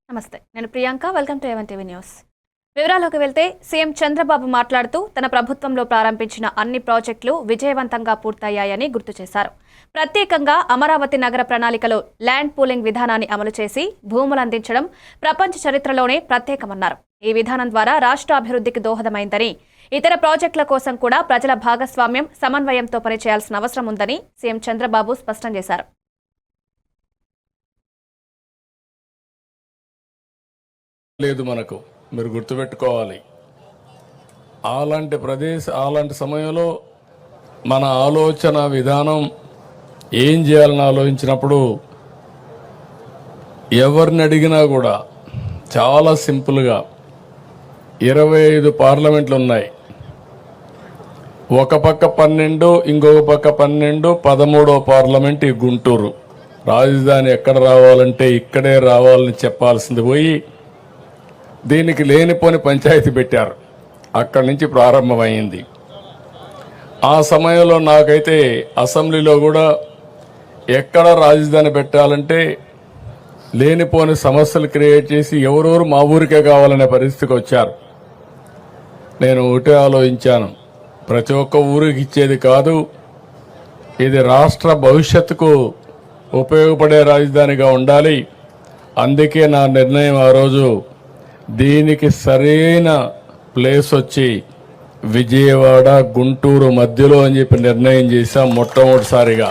నమస్తే, నేను Priyanka. Welcome to A1 TV news. వివరాల్లోకి వెళ్తే సీఎం చంద్రబాబు మాట్లాడుతూ తన ప్రభుత్వంలో ప్రారంభించిన అన్ని ప్రాజెక్టులు విజయవంతంగా పూర్తయ్యాయని గుర్తు చేశారు. ప్రత్యేకంగా అమరావతి నగర ప్రణాళికలో ల్యాండ్ పూలింగ్ విధానాన్ని అమలు చేసి భూములు అందించడం ప్రపంచ చరిత్రలోనే ప్రత్యేకమన్నారు. ఈ విధానం ద్వారా రాష్ట్ర అభివృద్ధికి దోహదమైందని, ఇతర ప్రాజెక్టుల కోసం కూడా ప్రజల భాగస్వామ్యం, సమన్వయంతో పనిచేయాల్సిన అవసరం ఉందని సీఎం చంద్రబాబు స్పష్టం చేశారు. లేదు, మనకు మీరు గుర్తుపెట్టుకోవాలి. అలాంటి సమయంలో మన ఆలోచన విధానం ఏం చేయాలని ఆలోచించినప్పుడు ఎవరిని అడిగినా కూడా చాలా సింపుల్గా 25 పార్లమెంట్లు ఉన్నాయి. ఒక పక్క 12, ఇంకొక పక్క 12, 13వ పార్లమెంట్ ఈ గుంటూరు. రాజధాని ఎక్కడ రావాలంటే ఇక్కడే రావాలని చెప్పాల్సింది పోయి దీనికి లేనిపోని పంచాయతీ పెట్టారు. అక్కడి నుంచి ప్రారంభమైంది. ఆ సమయంలో నాకైతే అసెంబ్లీలో కూడా ఎక్కడ రాజధాని పెట్టాలంటే లేనిపోని సమస్యలు క్రియేట్ చేసి ఎవరెవరు మా ఊరికే కావాలనే పరిస్థితికి వచ్చారు. నేను ఒకటే ఆలోచించాను, ప్రతి ఒక్క ఊరికి ఇచ్చేది కాదు, ఇది రాష్ట్ర భవిష్యత్తుకు ఉపయోగపడే రాజధానిగా ఉండాలి. అందుకే నా నిర్ణయం ఆ రోజు దీనికి సరైన ప్లేస్ వచ్చి విజయవాడ, గుంటూరు మధ్యలో అని చెప్పి నిర్ణయం చేశాం. మొట్టమొదటిసారిగా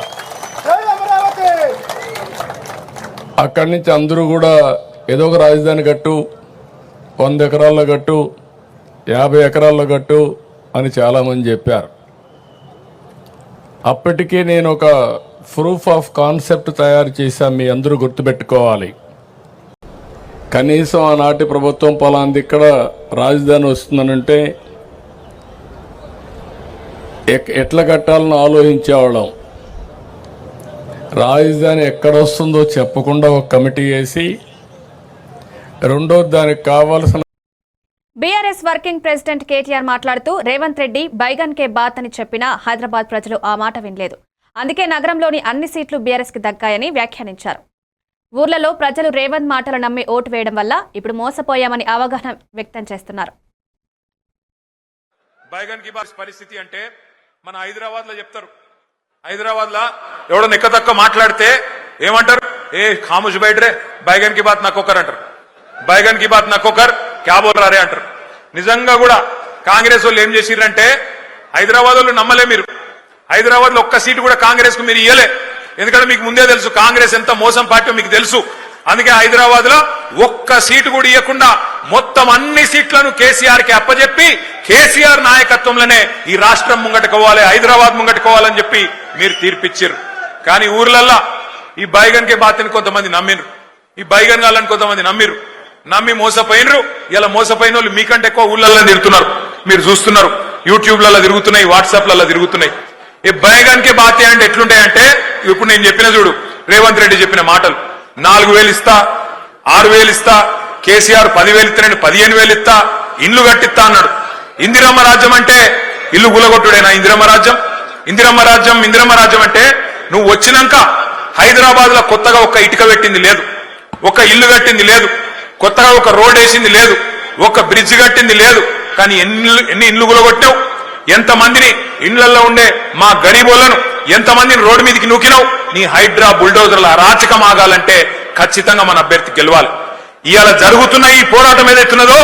అక్కడి నుంచి అందరూ కూడా ఏదో ఒక రాజధాని కట్టు, 100 ఎకరాల్లో కట్టు, 50 ఎకరాల్లో కట్టు అని చాలామంది చెప్పారు. అప్పటికే నేను ఒక ప్రూఫ్ ఆఫ్ కాన్సెప్ట్ తయారు చేశాను. మీ అందరూ గుర్తుపెట్టుకోవాలి. కనీసం ఆనాటి ప్రభుత్వం పలాంది ఇక్కడ రాజధాని వస్తుందనంటే ఎట్లా కట్టాలని ఆలోచించేవాళ్ళం. రాజధాని ఎక్కడ వస్తుందో చెప్పకుండా ఒక కమిటీ వేసి, రెండోది దానికి కావాల్సిన బీఆర్ఎస్ వర్కింగ్ ప్రెసిడెంట్ కేటీఆర్ మాట్లాడుతూ రేవంత్ రెడ్డి బైగన్ కే బాత్ అని చెప్పినా హైదరాబాద్ ప్రజలు ఆ మాట వినలేదు. అందుకే నగరంలోని అన్ని సీట్లు బీఆర్ఎస్ కి దక్కాయని వ్యాఖ్యానించారు. ఊర్లలో ప్రజలు రేవంత్ మాటలు నమ్మి ఓటు వేయడం వల్ల ఇప్పుడు మోసపోయామని అవగాహన వ్యక్తం చేస్తున్నారు. బైగన్ కి బాత్ పరిస్థితి అంటే మన హైదరాబాద్ లో చెప్తారు. హైదరాబాద్ లో ఎవడో నిక్కతక్క మాట్లాడితే ఏమంటారు? ఏ ఖాముష్ బైట్రే, బైగన్ కి బాత్ నక్కొకర్ అంటారు. బైగన్ కి బాత్ నక్కొకర్ క్యా బోల్రారే అంటారు. నిజంగా కూడా కాంగ్రెస్ వాళ్ళు ఏం చేసిరంటే, హైదరాబాద్ వాళ్ళు నమ్మలే. మీరు హైదరాబాద్ లో ఒక్క సీటు కూడా కాంగ్రెస్ కు మీరు ఇయ్యలే. ఎందుకంటే మీకు ముందే తెలుసు కాంగ్రెస్ ఎంత మోసం పార్టీ మీకు తెలుసు. అందుకే హైదరాబాద్ లో ఒక్క సీటు కూడా ఇవ్వకుండా మొత్తం అన్ని సీట్లను కేసీఆర్ కి అప్పచెప్పి కేసీఆర్ నాయకత్వంలోనే ఈ రాష్ట్రం ముంగట్టుకోవాలి, హైదరాబాద్ ముంగట్టుకోవాలని చెప్పి మీరు తీర్పిచ్చారు. కానీ ఊర్లల్లా ఈ బైగన్ కే బాత్ని కొంతమంది నమ్మిరు, ఈ బైగన్ గాళ్ళని కొంతమంది నమ్మి మోసపోయినరు. ఇలా మోసపోయిన వాళ్ళు మీకంటే ఎక్కువ ఊళ్ళల్లో తిరుగుతున్నారు. మీరు చూస్తున్నారు, యూట్యూబ్లలో తిరుగుతున్నాయి, వాట్సాప్లలో తిరుగుతున్నాయి. ఈ బైగన్ కే బాత్ అంటే ఎట్లుంటాయంటే, ఇప్పుడు నేను చెప్పిన చూడు, రేవంత్ రెడ్డి చెప్పిన మాటలు, 4,000 ఇస్తా, 6,000 ఇస్తా, కేసీఆర్ 10,000 ఇస్తానని 15,000 ఇస్తా, ఇండ్లు కట్టిస్తా అన్నాడు. ఇందిరమ్మ రాజ్యం అంటే ఇల్లు గులగొట్టుడేనా? ఇందిరమ్మ రాజ్యం అంటే నువ్వు వచ్చినాక హైదరాబాద్ లో కొత్తగా ఒక్క ఇటుక పెట్టింది లేదు, ఒక్క ఇల్లు కట్టింది లేదు, కొత్తగా ఒక రోడ్ వేసింది లేదు, ఒక్క బ్రిడ్జ్ కట్టింది లేదు. కానీ ఎన్ని ఇండ్లు గులగొట్టావు? ఎంతమందిని ఇండ్లలో ఉండే మా గరీబోళ్లను ఎంతమందిని రోడ్డు మీదకి నూకినావు? నీ హైడ్రా బుల్డోజర్ల అరాచకం ఆగాలంటే ఖచ్చితంగా మన అభ్యర్థి గెలవాలి. ఇవాళ జరుగుతున్న ఈ పోరాటం ఏదైతున్నదో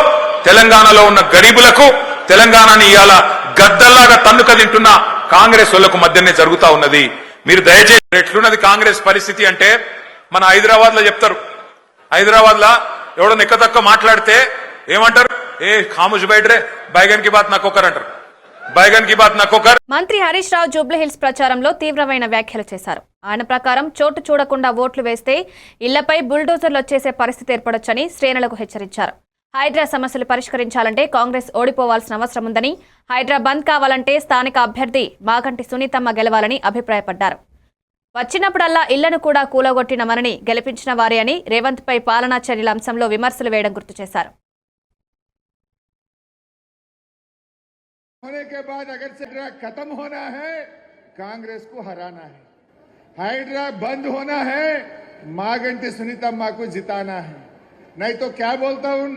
తెలంగాణలో ఉన్న గరీబులకు, తెలంగాణని ఇవాళ గద్దల్లాగా తన్నుక తింటున్న కాంగ్రెస్ వాళ్లకు మధ్యనే జరుగుతా ఉన్నది. మీరు దయచేసి ఎట్లున్నది కాంగ్రెస్ పరిస్థితి అంటే, మన హైదరాబాద్ లో చెప్తారు, హైదరాబాద్ లో ఎవడో నిక్కతక్క మాట్లాడితే ఏమంటారు? ఏ ఖాముష్ బైట్రే, బైగన్ కి బాత్ నక్కొకర్ అంటారు. మంత్రి హరీష్ రావు జూబ్లీహిల్స్ ప్రచారంలో తీవ్రమైన వ్యాఖ్యలు చేశారు. ఆయన ప్రకారం చోటు చూడకుండా ఓట్లు వేస్తే ఇళ్లపై బుల్డోజర్లు వచ్చేసే పరిస్థితి ఏర్పడొచ్చని శ్రేణులకు హెచ్చరించారు. హైడ్రా సమస్యలు పరిష్కరించాలంటే కాంగ్రెస్ ఓడిపోవాల్సిన అవసరం ఉందని, హైడ్రా బంద్ కావాలంటే స్థానిక అభ్యర్థి మాగంటి సునీతమ్మ గెలవాలని అభిప్రాయపడ్డారు. వచ్చినప్పుడల్లా ఇళ్లను కూడా కూలగొట్టినమని గెలిపించిన వారే అని రేవంత్ పై పాలనా చర్యల అంశంలో విమర్శలు వేయడం గుర్తు చేశారు. होने के बाद अगर हाइड्रा खत्म होना है, कांग्रेस को हराना है, हाइड्रा बंद होना है, मागंटी सुनीतम्मा को जिताना है। नहीं तो क्या बोलता हूं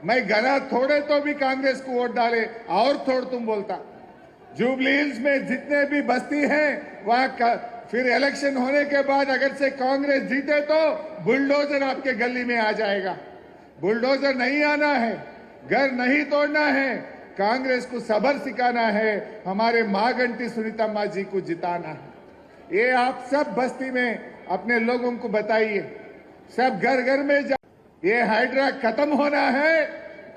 मैं, गला थोड़े तो भी कांग्रेस को वोट डाले और थोड़ तुम बोलता। जुबली हिल्स में जितने भी बस्ती हैं वहां फिर इलेक्शन होने के बाद अगर से कांग्रेस जीते तो बुलडोजर आपके गली में आ जाएगा। बुलडोजर नहीं आना है, घर नहीं तोड़ना है, कांग्रेस को सबर सिखाना है, हमारे मां घंटी सुनीता जी को जिताना है। ये आप सब बस्ती में अपने लोगों को बताइए, सब घर घर में ये हाइड्रा खत्म होना है,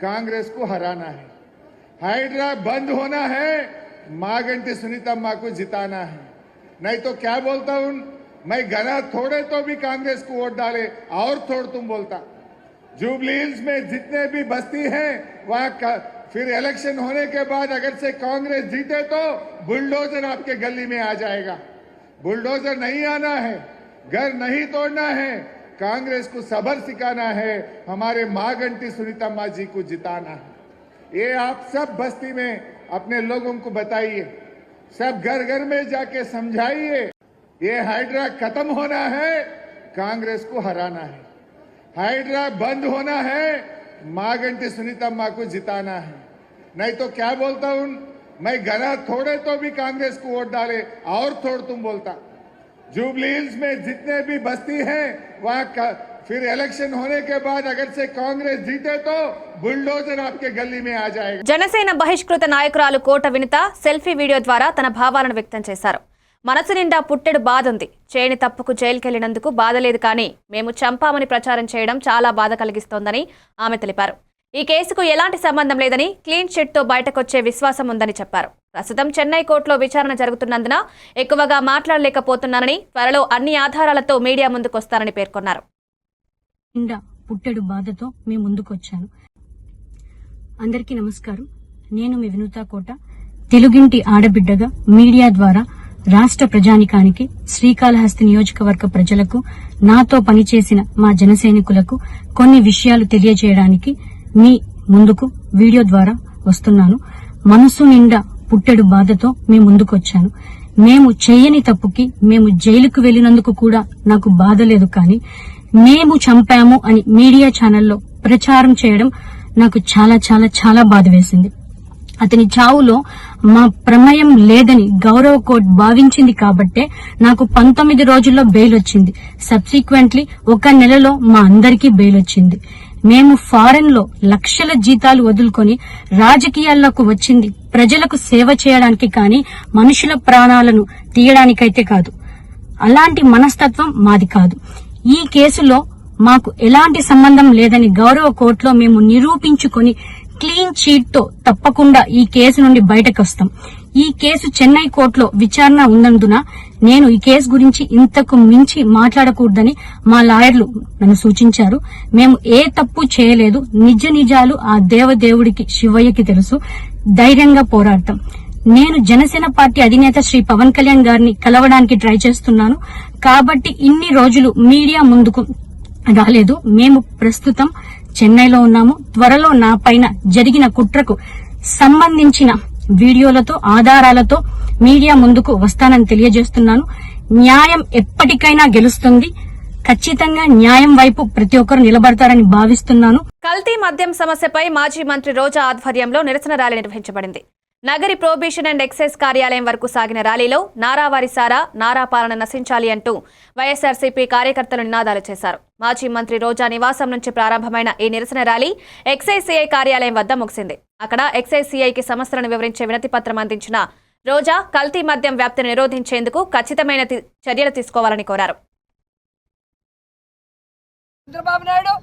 कांग्रेस को हराना है। हाइड्रा बंद होना है, मां घंटी सुनीता को जिताना है। नहीं तो क्या बोलता हूं मैं, गला थोड़े तो भी कांग्रेस को वोट डाले और थोड़ तुम बोलता। जुबली हिल्स में जितने भी बस्ती हैं वहां फिर इलेक्शन होने के बाद अगर से कांग्रेस जीते तो बुलडोजर आपके गली में आ जाएगा। बुलडोजर नहीं आना है, घर नहीं तोड़ना है, कांग्रेस को सबर सिखाना है, हमारे मां घंटी सुनीता जी को जिताना है। ये आप सब बस्ती में अपने लोगों को बताइए, सब घर घर में जाके समझाइए। ये हाइड्रा खत्म होना है, कांग्रेस को हराना है। हाइड्रा बंद होना है, मां घंटी सुनीता को जिताना है। नहीं तो क्या बोलता हूं मैं, गला थोड़े तो भी कांग्रेस को वोट डाले और थोड़ तुम बोलता। जुबली हिल्स में जितने भी बस्ती हैं वहां फिर इलेक्शन होने के बाद अगर से कांग्रेस जीते तो बुलडोजर आपके गली में आ जाएगा। జనసేన బహిష్కృత నాయకురాలు కోట వినిత సెల్ఫీ వీడియో ద్వారా తన భావాలను వ్యక్తం చేశారు. మనసు నిండా పుట్టెడు బాధ ఉంది. చేయని తప్పుకు జైలుకెళ్లినందుకు బాధ లేదు, కానీ మేము చంపామని ప్రచారం చేయడం చాలా బాధ కలిగిస్తోందని ఆమె తెలిపారు. ఈ కేసుకు ఎలాంటి సంబంధం లేదని, క్లీన్ చిట్ తో బయటకొచ్చే విశ్వాసం ఉందని చెప్పారు. ప్రస్తుతం చెన్నై కోర్టులో విచారణ జరుగుతున్నందున ఎక్కువగా మాట్లాడలేకపోతున్నానని, త్వరలో అన్ని ఆధారాలతో మీడియా ముందుకొస్తారని పేర్కొన్నారు. పుట్టెడు బాధతో మీ ముందుకొచ్చాను. అందరికీ నమస్కారం. నేను మీ వినూత కోట, తెలుగింటి ఆడబిడ్డగా మీడియా ద్వారా రాష్ట్ర ప్రజానికానికి, శ్రీకాళహస్తి నియోజకవర్గ ప్రజలకు, నాతో పనిచేసిన మా జనసైనికులకు కొన్ని విషయాలు తెలియజేయడానికి మీ ముందుకు వీడియో ద్వారా వస్తున్నాను. మనసు నిండా పుట్టెడు బాధతో మీ ముందుకొచ్చాను. మేము చేయని తప్పుకి మేము జైలుకు వెళ్లినందుకు కూడా నాకు బాధ లేదు, కానీ మేము చంపాము అని మీడియా ఛానల్లో ప్రచారం చేయడం నాకు చాలా చాలా చాలా బాధ వేసింది. అతని చావులో మా ప్రమేయం లేదని గౌరవ కోర్టు భావించింది కాబట్టే నాకు 19 రోజుల్లో బెయిల్ వచ్చింది. సబ్సిక్వెంట్లీ 1 నెలలో మా అందరికీ బెయిల్ వచ్చింది. మేము ఫారెన్ లో లక్షల జీతాలు వదులుకొని రాజకీయాల్లోకి వచ్చింది ప్రజలకు సేవ చేయడానికి, కానీ మనుషుల ప్రాణాలను తీయడానికైతే కాదు. అలాంటి మనస్తత్వం మాది కాదు. ఈ కేసులో మాకు ఎలాంటి సంబంధం లేదని గౌరవ కోర్టులో మేము నిరూపించుకొని క్లీన్ చీట్ తో తప్పకుండా ఈ కేసు నుండి బయటకు వస్తాం. ఈ కేసు చెన్నై కోర్టులో విచారణ ఉన్నందున నేను ఈ కేసు గురించి ఇంతకు మించి మాట్లాడకూడదని మా లాయర్లు నన్ను సూచించారు. మేము ఏ తప్పు చేయలేదు. నిజ నిజాలు ఆ దేవదేవుడికి, శివయ్యకి తెలుసు. ధైర్యంగా పోరాడతాం. నేను జనసేన పార్టీ అధినేత శ్రీ పవన్ కళ్యాణ్ గారిని కలవడానికి ట్రై చేస్తున్నాను కాబట్టి ఇన్ని రోజులు మీడియా ముందుకు రాలేదు. మేము ప్రస్తుతం చెన్నైలో ఉన్నాము. త్వరలో నా పైన జరిగిన కుట్రకు సంబంధించిన వీడియోలతో, ఆధారాలతో మీడియా ముందుకు వస్తానని తెలియజేస్తున్నాను. న్యాయం ఎప్పటికైనా గెలుస్తుంది. ఖచ్చితంగా న్యాయం వైపు ప్రతి ఒక్కరు నిలబడతారని భావిస్తున్నాను. కల్తీ మద్యం సమస్యపై మాజీ మంత్రి రోజా ఆధ్వర్యంలో నిరసన ర్యాలీ నిర్వహించబడింది. నగరి ప్రొహిబిషన్ అండ్ ఎక్సైజ్ కార్యాలయం వరకు సాగిన ర్యాలీలో నారా వారిసారా, నారా పాలన నశించాలి అంటూ వైఎస్ఆర్సీపీ కార్యకర్తలు నినాదాలు చేశారు. మాజీ మంత్రి రోజా నివాసం నుంచి ప్రారంభమైన ఈ నిరసన ర్యాలీ ఎక్సైజ్ సిఐ కార్యాలయం వద్ద ముగిసింది. అక్కడ ఎక్సైజ్ సిఐకి సమస్యలను వివరించే వినతి పత్రం అందించిన రోజా కల్తీ మద్యం వ్యాప్తిని నిరోధించేందుకు ఖచ్చితమైన చర్యలు తీసుకోవాలని కోరారు. చంద్రబాబు నాయుడు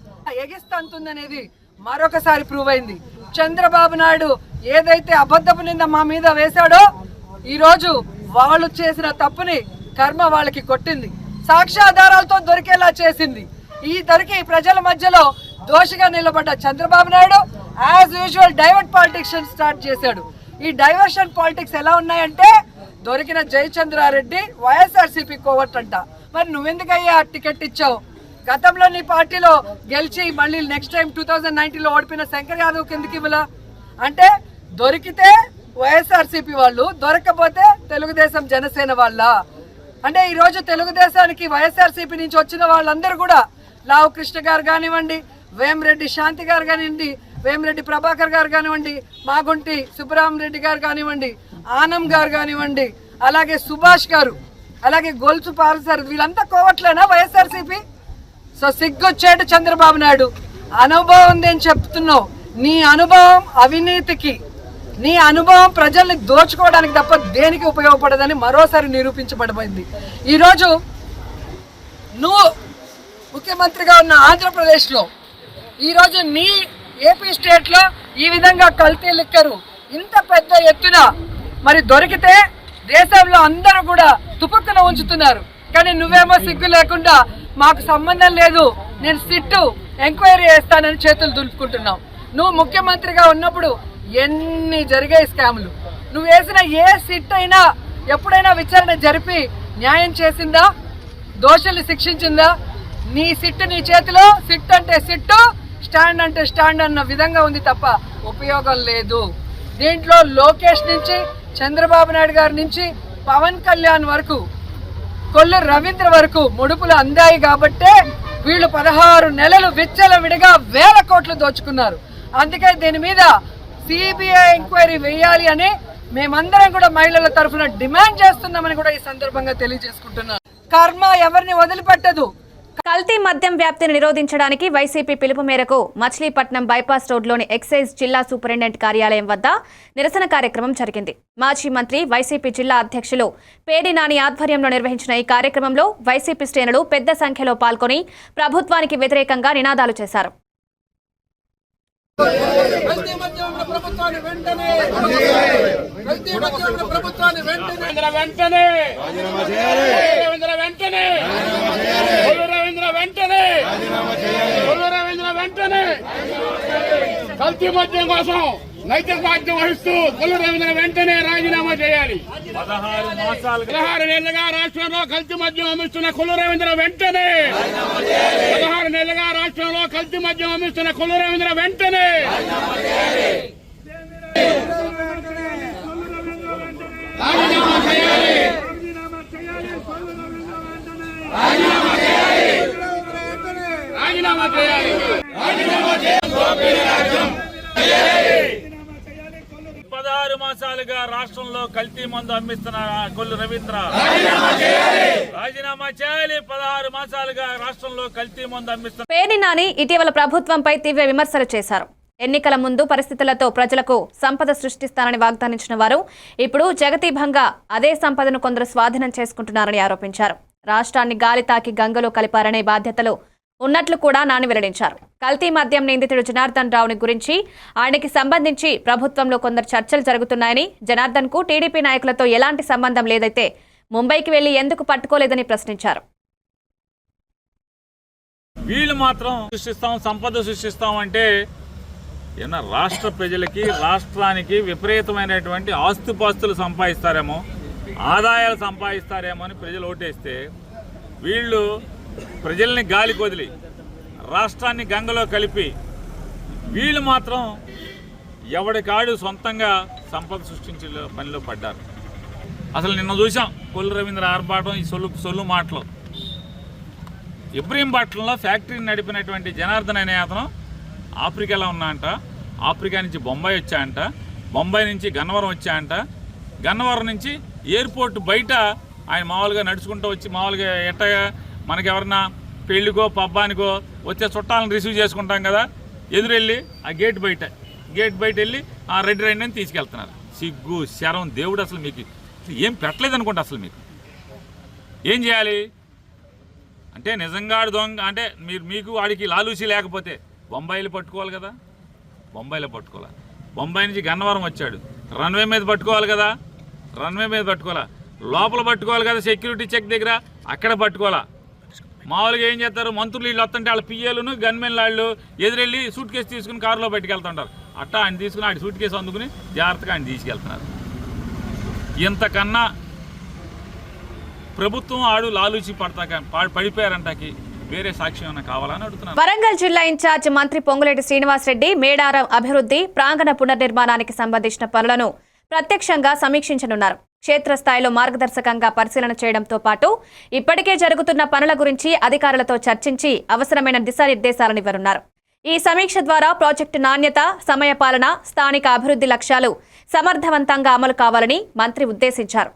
ఎగిస్తంతుందనేది మరొకసారి ప్రూవ్ అయింది. చంద్రబాబు నాయుడు ఏదైతే అబద్ధపు నింద మా మీద వేశాడో, ఈ రోజు వాళ్ళు చేసిన తప్పుని కర్మ వాళ్ళకి కొట్టింది. సాక్ష్యాధారాలతో దొరికేలా చేసింది. ఈ దొరికి ప్రజల మధ్యలో దోషిగా నిలబడ్డ Chandrababu Naidu as usual divert politics start చేశాడు. ఈ డైవర్షన్ పాలిటిక్స్ ఎలా ఉన్నాయంటే, దొరికిన జయచంద్రారెడ్డి వైఎస్ఆర్సీపీ కోవట్టంట. మరి నువ్వెందుకయ్యా టికెట్ ఇచ్చావు? గతంలో నీ పార్టీలో గెలిచి మళ్ళీ నెక్స్ట్ టైం 2019లో ఓడిపోయిన శంకర్ యాదవ్ కిందకి ఇవ్వలా అంటే, దొరికితే వైఎస్ఆర్సీపీ వాళ్ళు, దొరకపోతే తెలుగుదేశం జనసేన వాళ్ళ అంటే, ఈ రోజు తెలుగుదేశానికి వైఎస్ఆర్సీపీ నుంచి వచ్చిన వాళ్ళందరూ కూడా లావు కృష్ణ గారు కానివ్వండి, వేమిరెడ్డి శాంతి గారు కానివ్వండి, వేమిరెడ్డి ప్రభాకర్ గారు కానివ్వండి, మాగుంటి సుబ్బరామరెడ్డి గారు కానివ్వండి, ఆనం గారు కానివ్వండి, అలాగే సుభాష్ గారు, అలాగే గొలుసు పాల్సారు, వీళ్ళంతా కోవట్లేనా వైఎస్ఆర్సీపీ? సో సిగ్గొచ్చేటు చంద్రబాబు నాయుడు, అనుభవం ఉంది అని చెప్తున్నావు. నీ అనుభవం అవినీతికి, నీ అనుభవం ప్రజల్ని దోచుకోవడానికి తప్ప దేనికి ఉపయోగపడదని మరోసారి నిరూపించబడిపోయింది. ఈరోజు నువ్వు ముఖ్యమంత్రిగా ఉన్న ఆంధ్రప్రదేశ్లో, ఈరోజు నీ ఏపీ స్టేట్లో ఈ విధంగా కల్తీ లిక్కరు ఇంత పెద్ద ఎత్తున మరి దొరికితే దేశంలో అందరూ కూడా తుపుక్కున ఉంచుతున్నారు. కానీ నువ్వేమో సిగ్గు లేకుండా మాకు సంబంధం లేదు, నేను సిట్టు ఎంక్వైరీ చేస్తానని చేతులు దులుపుకుంటున్నావు. నువ్వు ముఖ్యమంత్రిగా ఉన్నప్పుడు ఎన్ని జరిగాయి స్కాములు. నువ్వు వేసిన ఏ సిట్ అయినా ఎప్పుడైనా విచారణ జరిపి న్యాయం చేసిందా? దోషుల్ని శిక్షించిందా? నీ సిట్టు నీ చేతిలో, సిట్ అంటే సిట్టు, స్టాండ్ అంటే స్టాండ్ అన్న విధంగా ఉంది తప్ప ఉపయోగం లేదు. దీంట్లో లోకేష్ నుంచి, చంద్రబాబు నాయుడు గారి నుంచి, పవన్ కళ్యాణ్ వరకు, కొల్లు రవీంద్ర వరకు ముడుపులు అందాయి కాబట్టే వీళ్ళు 16 నెలలు విచ్చలవిడిగా వేల కోట్లు దోచుకున్నారు. అందుకే దీని మీద సిబిఐ ఎంక్వైరీ వేయాలి అని మేమందరం కూడా మహిళల తరఫున డిమాండ్ చేస్తున్నామని కూడా ఈ సందర్భంగా తెలియజేసుకుంటున్నాను. కర్మ ఎవరిని వదిలిపెట్టదు. కల్తీ మద్యం వ్యాప్తిని నిరోధించడానికి వైసీపీ పిలుపు మేరకు మచిలీపట్నం బైపాస్ రోడ్లోని ఎక్సైజ్ జిల్లా సూపరింటెండెంట్ కార్యాలయం వద్ద నిరసన కార్యక్రమం జరిగింది. మాజీ మంత్రి వైసీపీ జిల్లా అధ్యక్షులు పేడి నాని ఆధ్వర్యంలో నిర్వహించిన ఈ కార్యక్రమంలో వైసీపీ శ్రేణులు పెద్ద సంఖ్యలో పాల్గొని ప్రభుత్వానికి వ్యతిరేకంగా నినాదాలు చేశారు. కల్తీ మద్యం కోసం నైతిక బాధ్యత వహిస్తూ కొల్లు రవీంద్ర వెంటనే రాజీనామా చేయాలి. 16 నెలలుగా రాష్ట్రంలో కల్తీ మద్యం అమ్మిస్తున్న కొల్లు రవీంద్ర వెంటనే 16 నెలలుగా రాష్ట్రంలో కల్తీ మద్యం అమ్మిస్తున్న కొల్లు రవీంద్ర వెంటనే రాజీనామా చేయాలి. రాజీనామా చేయాలి. 16 మాసాలుగా రాష్ట్రంలో కల్తీ మందు అమ్మిస్తున్న కొల్లు రవీంద్ర రాజీనామా చేయాలి. 16 మాసాలుగా రాష్ట్రంలో కల్తీ మందు అమ్మిస్తున్న పేడి నాని ఇటీవల ప్రభుత్వంపై తీవ్ర విమర్శలు చేశారు. ఎన్నికల ముందు పరిస్థితులతో ప్రజలకు సంపద సృష్టిస్తానని వాగ్దానించిన వారు ఇప్పుడు జగతీభంగా అదే సంపదను కొందరు స్వాధీనం చేసుకుంటున్నారని ఆరోపించారు. రాష్ట్రాన్ని గాలి తాకి గంగలో కలిపారనే బాధ్యతలు ఉన్నట్లు కూడా నాని వెల్లడించారు. కల్తీ మద్యం నిందితుడు జనార్దన్ రావుని గురించి ఆయనకి సంబంధించి ప్రభుత్వంలో కొందరు చర్చలు జరుగుతున్నాయని, జనార్దన్ కు టీడీపీ నాయకులతో ఎలాంటి సంబంధం లేదైతే ముంబైకి వెళ్లి ఎందుకు పట్టుకోలేదని ప్రశ్నించారు. వీళ్ళు మాత్రం సంపద సృష్టిస్తాం అంటే ఏమన్నా రాష్ట్ర ప్రజలకి, రాష్ట్రానికి విపరీతమైనటువంటి ఆస్తుపాస్తులు సంపాదిస్తారేమో, ఆదాయాలు సంపాదిస్తారేమో అని ప్రజలు ఓటేస్తే వీళ్ళు ప్రజల్ని గాలికి వదిలి రాష్ట్రాన్ని గంగలో కలిపి వీళ్ళు మాత్రం ఎవడికాడు సొంతంగా సంపద సృష్టించే పనిలో పడ్డారు. అసలు నిన్న చూసాం కొల్లు రవీంద్ర ఆర్భాటం, ఈ సొల్లు మాటలు. ఇబ్రహీంపట్నంలో ఫ్యాక్టరీని నడిపినటువంటి జనార్దన్ అనే అతను ఆఫ్రికాలో ఉన్నాయంట, ఆఫ్రికా నుంచి బొంబాయి వచ్చాయంట, బొంబాయి నుంచి గన్నవరం వచ్చాయంట, గన్నవరం నుంచి ఎయిర్పోర్ట్ బయట ఆయన మామూలుగా నడుచుకుంటూ వచ్చి మామూలుగా ఎట్టగా మనకెవరన్నా పెళ్లికో పబ్బానికో వచ్చే చుట్టాలను రిసీవ్ చేసుకుంటాం కదా, ఎదురెళ్ళి ఆ గేట్ బయట వెళ్ళి ఆ రెడ్డి అని తీసుకెళ్తున్నారు. సిగ్గు శరం దేవుడు అసలు మీకు ఏం పెట్టలేదు అనుకుంటా. అసలు ఏం చేయాలి అంటే నిజంగా దొంగ అంటే మీకు వాడికి లాలూసి లేకపోతే బొంబాయిలో పట్టుకోవాలి కదా, బొంబాయిలో పట్టుకోవాలి. బొంబాయి నుంచి గన్నవరం వచ్చాడు, రన్వే మీద పట్టుకోవాలి కదా, రన్వే మీద పట్టుకోవాలా, లోపల పట్టుకోవాలి కదా సెక్యూరిటీ చెక్ దగ్గర, అక్కడ పట్టుకోవాలా. మామూలుగా ఏం చేస్తారు, మంత్రులు వీళ్ళు వస్తుంటే వాళ్ళ పిఏలను గన్మెన్ వాళ్ళు ఎదురెళ్ళి సూట్ కేసు తీసుకుని కారులో బయటకెళ్తుంటారు. అట్టా ఆయన తీసుకుని ఆడి సూట్ కేసు అందుకుని జాగ్రత్తగా ఆయన తీసుకెళ్తున్నారు. ఇంతకన్నా ప్రభుత్వం ఆడు లాలూచి పడిపోయారంటకి వేరే సాక్ష్యం ఏమైనా కావాలని అడుగుతున్నారు. వరంగల్ జిల్లా ఇన్ఛార్జ్ మంత్రి పొంగులేటి శ్రీనివాసరెడ్డి మేడారం అభివృద్ధి, ప్రాంగణ పునర్నిర్మాణానికి సంబంధించిన పనులను ప్రత్యక్షంగా సమీక్షించనున్నారు. క్షేత్రస్థాయిలో మార్గదర్శకంగా పరిశీలన చేయడంతో పాటు ఇప్పటికే జరుగుతున్న పనుల గురించి అధికారులతో చర్చించి అవసరమైన దిశానిర్దేశాలను ఇవ్వనున్నారు. ఈ సమీక్ష ద్వారా ప్రాజెక్టు నాణ్యత, సమయపాలన, స్థానిక అభివృద్ధి లక్ష్యాలు సమర్థవంతంగా అమలు కావాలని మంత్రి ఉద్దేశించారు.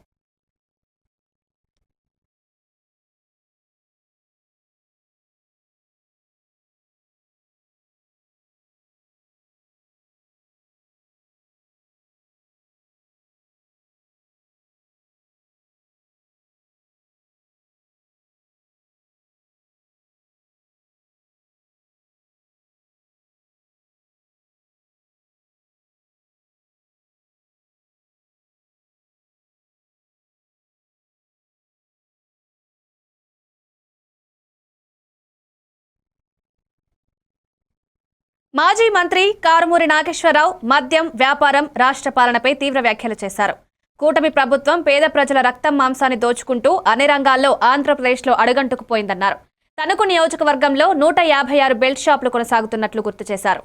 మాజీ మంత్రి కారుమూరి నాగేశ్వరరావు మద్యం వ్యాపారం, రాష్ట్ర పాలనపై తీవ్ర వ్యాఖ్యలు చేశారు. కూటమి ప్రభుత్వం పేద ప్రజల రక్తం మాంసాన్ని దోచుకుంటూ అన్ని రంగాల్లో ఆంధ్రప్రదేశ్లో అడుగంటుకుపోయిందన్నారు. తణుకు నియోజకవర్గంలో 156 బెల్ట్ షాపులు కొనసాగుతున్నట్లు గుర్తు చేశారు.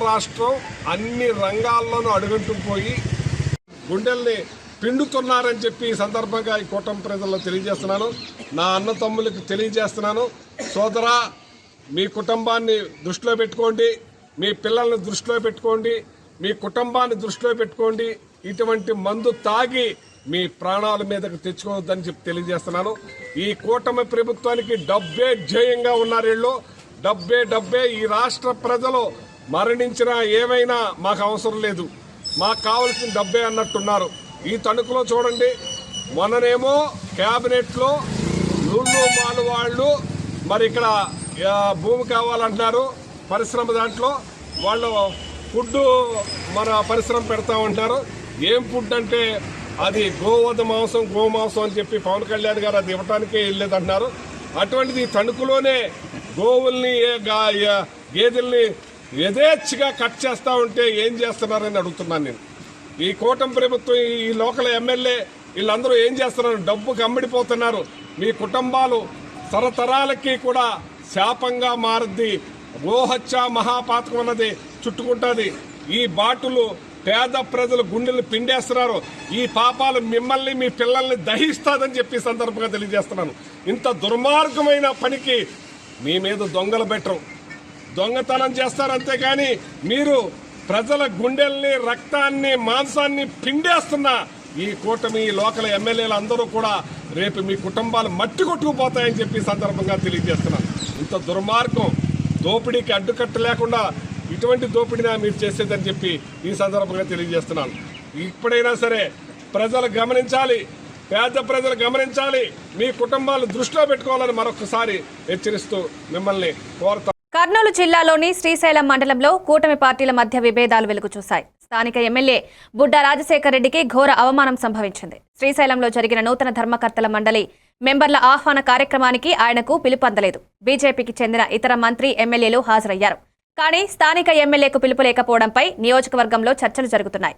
రాష్ట్రం అన్ని రంగాల్లోనూ అడుగంటుకుపోయి గుండెల్ని పిండుతున్నారని చెప్పి ఈ సందర్భంగా ఈ కూటమి ప్రజల్లో తెలియజేస్తున్నాను. నా అన్న తమ్ములకు తెలియజేస్తున్నాను, సోదరా, మీ కుటుంబాన్ని దృష్టిలో పెట్టుకోండి, మీ పిల్లల్ని దృష్టిలో పెట్టుకోండి, మీ కుటుంబాన్ని దృష్టిలో పెట్టుకోండి. ఇటువంటి మందు తాగి మీ ప్రాణాల మీదకు తెచ్చుకోవద్దని చెప్పి తెలియజేస్తున్నాను. ఈ కూటమి ప్రభుత్వానికి డబ్బే ధ్యేయంగా ఉన్నారు. వీళ్ళు డబ్బే ఈ రాష్ట్ర ప్రజలు మరణించినా ఏమైనా మాకు అవసరం లేదు, మాకు కావాల్సిన డబ్బే అన్నట్టున్నారు. ఈ తణుకులో చూడండి, మొన్ననేమో క్యాబినెట్లో లూళ్ళు మాలు వాళ్ళు మరి ఇక్కడ భూమి కావాలంటున్నారు. పరిశ్రమ దాంట్లో వాళ్ళు ఫుడ్ మన పరిశ్రమ పెడతా ఉంటారు. ఏం ఫుడ్ అంటే అది గోవధ మాంసం, గోమాంసం అని చెప్పి పవన్ కళ్యాణ్ గారు అది ఇవ్వటానికే వెళ్ళలేదంటున్నారు. అటువంటిది తణుకులోనే గోవుల్ని గేదెల్ని యథేచ్ఛగా కట్ చేస్తూ ఉంటే ఏం చేస్తున్నారని అడుగుతున్నాను నేను. ఈ కూటమి ప్రభుత్వం, ఈ లోకల్ ఎమ్మెల్యే వీళ్ళందరూ ఏం చేస్తున్నారు? డబ్బుకి అమ్మిడిపోతున్నారు. మీ కుటుంబాలు తరతరాలకి కూడా శాపంగా మారుద్ది. గోహత్య మహాపాతకం అన్నది చుట్టుకుంటుంది. ఈ బాటులు పేద ప్రజలు గుండెలు పిండేస్తున్నారు. ఈ పాపాలు మిమ్మల్ని, మీ పిల్లల్ని దహిస్తాదని చెప్పి సందర్భంగా తెలియజేస్తున్నాను. ఇంత దుర్మార్గమైన పనికి మీ మీద దొంగలు పెట్టరు, దొంగతనం చేస్తారు అంతేగాని మీరు ప్రజల గుండెల్ని, రక్తాన్ని, మాంసాన్ని పిండేస్తున్న ఈ కూటమి లోకల్ ఎమ్మెల్యేలు అందరూ కూడా రేపు మీ కుటుంబాలు మట్టి కొట్టుకుపోతాయని చెప్పి సందర్భంగా తెలియజేస్తున్నాను. ఇంత దుర్మార్గం, దోపిడీకి అడ్డుకట్ట లేకుండా ఇటువంటి దోపిడీనా మీరు చేసేదని చెప్పి ఈ సందర్భంగా తెలియజేస్తున్నాను. ఇప్పుడైనా సరే ప్రజలు గమనించాలి, పేద ప్రజలు గమనించాలి, మీ కుటుంబాలు దృష్టిలో పెట్టుకోవాలని మరొకసారి హెచ్చరిస్తూ మిమ్మల్ని కోరుతాను. కర్నూలు జిల్లాలోని శ్రీశైలం మండలంలో కూటమి పార్టీల మధ్య విభేదాలు వెలుగుచూశాయి. స్థానిక ఎమ్మెల్యే బుడ్డా రాజశేఖర్ రెడ్డికి ఘోర అవమానం సంభవించింది. శ్రీశైలంలో జరిగిన నూతన ధర్మకర్తల మండలి మెంబర్ల ఆహ్వాన కార్యక్రమానికి ఆయనకు పిలుపు అందలేదు. బీజేపీకి చెందిన ఇతర మంత్రి, ఎమ్మెల్యేలు హాజరయ్యారు. కానీ స్థానిక ఎమ్మెల్యేకు పిలుపు లేకపోవడంపై నియోజకవర్గంలో చర్చలు జరుగుతున్నాయి.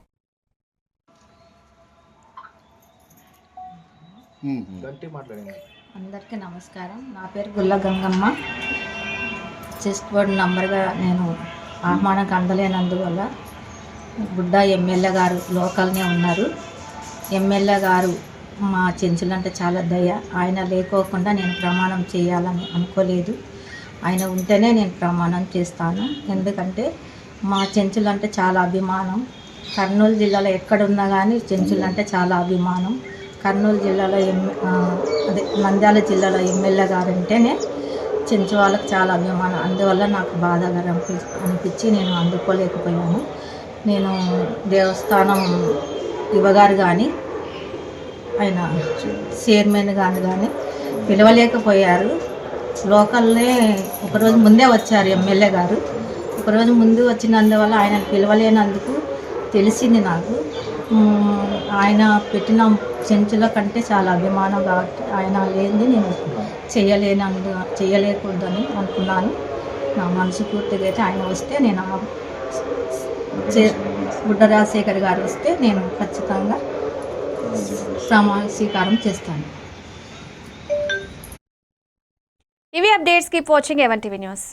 అందరికీ నమస్కారం. నా పేరు గుల్ల గంగమ్మ. చెస్ట్ బోర్డు నంబర్గా నేను ఆహ్వానం అందలేనందువల్ల బుడ్డా ఎమ్మెల్యే గారు లోకల్నే ఉన్నారు. ఎమ్మెల్యే గారు మా చెంచులంటే చాలా దయ. ఆయన లేకోకుండా నేను ప్రమాణం చేయాలని అనుకోలేదు. ఆయన ఉంటేనే నేను ప్రమాణం చేస్తాను. ఎందుకంటే మా చెంచులంటే చాలా అభిమానం. కర్నూలు జిల్లాలో ఎక్కడున్నా కానీ చెంచులంటే చాలా అభిమానం. కర్నూలు జిల్లాలో నంద్యాల జిల్లాలో ఎమ్మెల్యే గారు ఉంటేనే చెంచు వాళ్ళకి చాలా అభిమానం. అందువల్ల నాకు బాధగా అనిపించి నేను అందుకోలేకపోయాను. నేను దేవస్థానం ఇవ్వగారు కానీ ఆయన చైర్మన్ కానీ పిలవలేకపోయారు. లోకల్నే ఒకరోజు ముందే వచ్చారు ఎమ్మెల్యే గారు. ఒకరోజు ముందు వచ్చినందువల్ల ఆయన పిలవలేనందుకు తెలిసింది నాకు. ఆయన పెట్టిన చెంచుల కంటే చాలా అభిమానం కాబట్టి ఆయన లేనిది నేను చేయలేకూడదని అనుకున్నాను. నా మనసు పూర్తిగా అయితే ఆయన వస్తే నేను బుడ్డ రాజశేఖర్ గారు వస్తే నేను ఖచ్చితంగా స్వీకారం చేస్తాను. ఇవి updates. Keep watching A1 TV news.